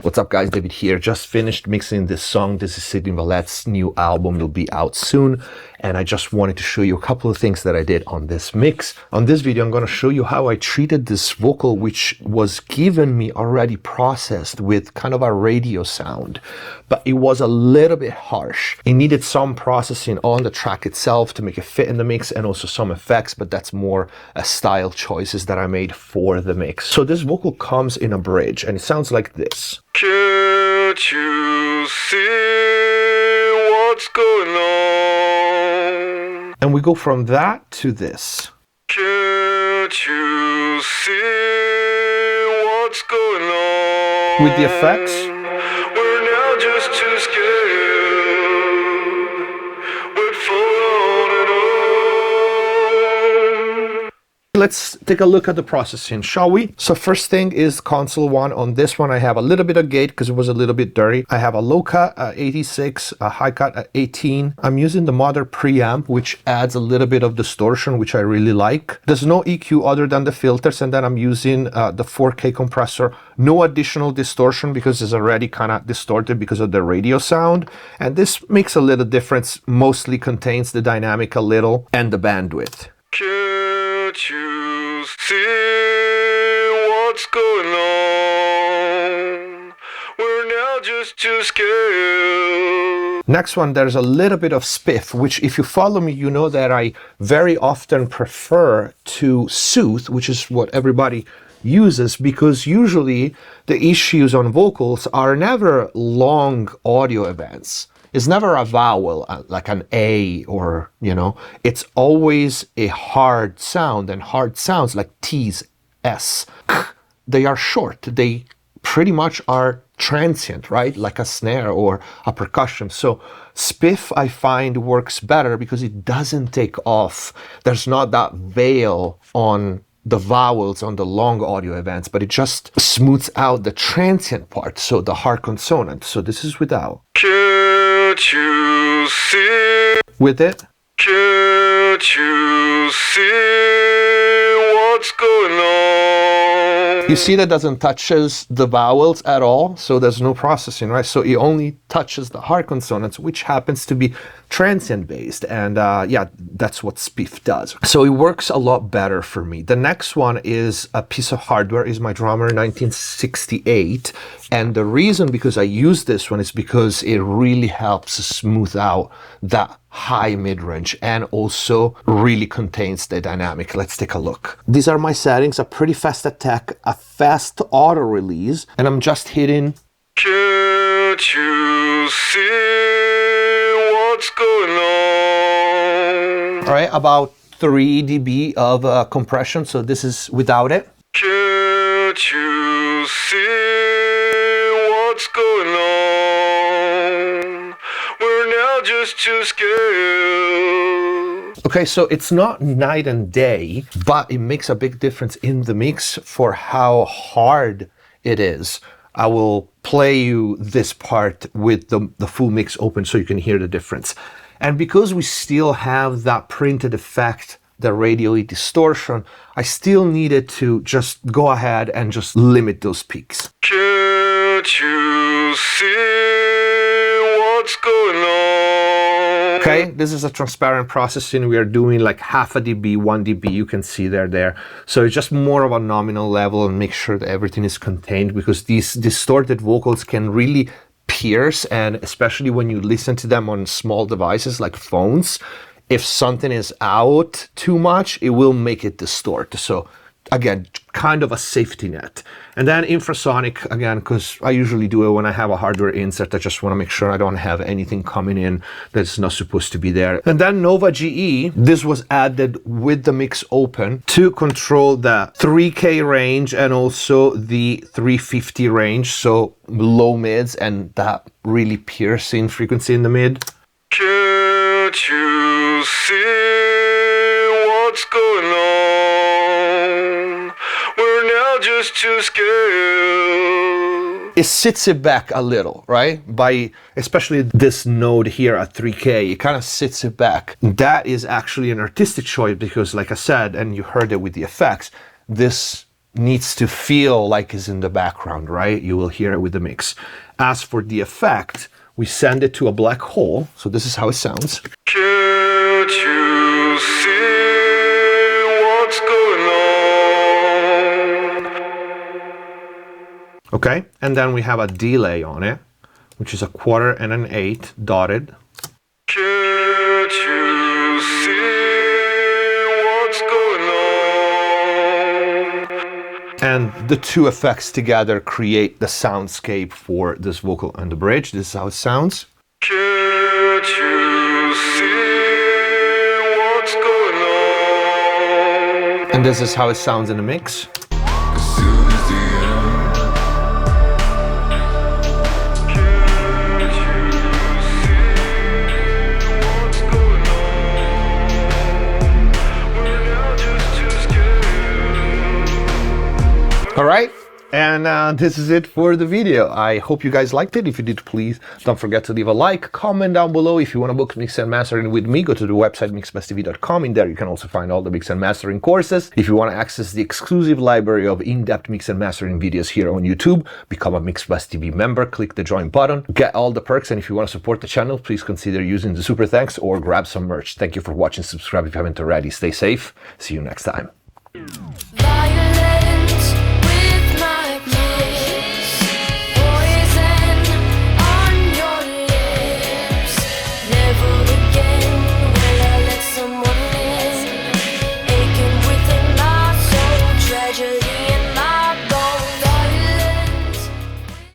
What's up guys, David here. Just finished mixing this song. This is Sidney Vallette's new album. It'll be out soon. And I just wanted to show you a couple of things that I did on this mix. On this video, I'm going to show you how I treated this vocal, which was given me already processed with kind of a radio sound. But it was a little bit harsh. It needed some processing on the track itself to make it fit in the mix and also some effects, but that's more style choices that I made for the mix. So this vocal comes in a bridge and it sounds like this. Can't you see what's going on? And we go from that to this. Can't you see what's going on? With the effects. We're now just too scared. We'd fall on and on. Let's take a look at the processing, shall we? So first thing is console 1. On this one, I have a little bit of gate because it was a little bit dirty. I have a low cut at 86, a high cut at 18. I'm using the Mother preamp, which adds a little bit of distortion, which I really like. There's no EQ other than the filters, and then I'm using the 4K compressor. No additional distortion because it's already kind of distorted because of the radio sound. And this makes a little difference, mostly contains the dynamic a little and the bandwidth. Can't you see what's going on? We're now just too scared. Next one, there's a little bit of spiff, which if you follow me, you know that I very often prefer to soothe, which is what everybody uses, because usually the issues on vocals are never long audio events. It's never a vowel, like an A or, you know, it's always a hard sound, and hard sounds like T's, S, they are short. They pretty much are transient, right? Like a snare or a percussion. So spiff, I find, works better because it doesn't take off. There's not that veil on the vowels on the long audio events, but it just smooths out the transient part, so the hard consonant. So this is without. Can't you see? With it. Can't you see what's going on? You see that doesn't touches the vowels at all, so there's no processing, right? So it only touches the hard consonants, which happens to be transient based, and yeah, that's what spiff does. So it works a lot better for me. The next one is a piece of hardware, is my Drummer 1968, and the reason because I use this one is because it really helps smooth out that high mid-range and also really contains the dynamic. Let's take a look. These are my settings: a pretty fast attack, a fast auto release, and I'm just hitting. Can't you see what's going on? All right, about 3 dB of compression, so this is without it. Can't you see what's going on? We're now just too scared. Okay, so it's not night and day, but it makes a big difference in the mix for how hard it is. I will play you this part with the full mix open so you can hear the difference. And because we still have that printed effect, the Radial Distortion, I still needed to just go ahead and just limit those peaks. Can't you see what's going on? Okay, this is a transparent processing. We are doing like half a dB, 1 dB, you can see there. So it's just more of a nominal level, and make sure that everything is contained, because these distorted vocals can really pierce, and especially when you listen to them on small devices like phones, if something is out too much, it will make it distort. So again, kind of a safety net. And then infrasonic, again, because I usually do it when I have a hardware insert. I just want to make sure I don't have anything coming in that's not supposed to be there. And then Nova GE, this was added with the mix open to control the 3K range and also the 350 range, so low mids and that really piercing frequency in the mid. Can't you see what's going on? We're now just too scared. It sits it back a little, right? By especially this node here at 3K, it kind of sits it back. That is actually an artistic choice because, like I said, and you heard it with the effects, this needs to feel like it's in the background, right? You will hear it with the mix. As for the effect, we send it to a black hole. So this is how it sounds. Can't you see what's going on? Okay, and then we have a delay on it, which is a 1/4 and an 1/8 dotted. Can't you see what's going on? And the two effects together create the soundscape for this vocal on the bridge. This is how it sounds. Can't you see what's going on? And this is how it sounds in the mix. All right, and this is it for the video. I hope you guys liked it. If you did, please don't forget to leave a like, comment down below. If you want to book mix and mastering with me, go to the website mixbusttv.com. In there you can also find all the mix and mastering courses. If you want to access the exclusive library of in-depth mix and mastering videos here on YouTube, become a MixBuzTV member, click the join button, get all the perks, and if you want to support the channel, please consider using the super thanks or grab some merch. Thank you for watching. Subscribe if you haven't already. Stay safe. See you next time.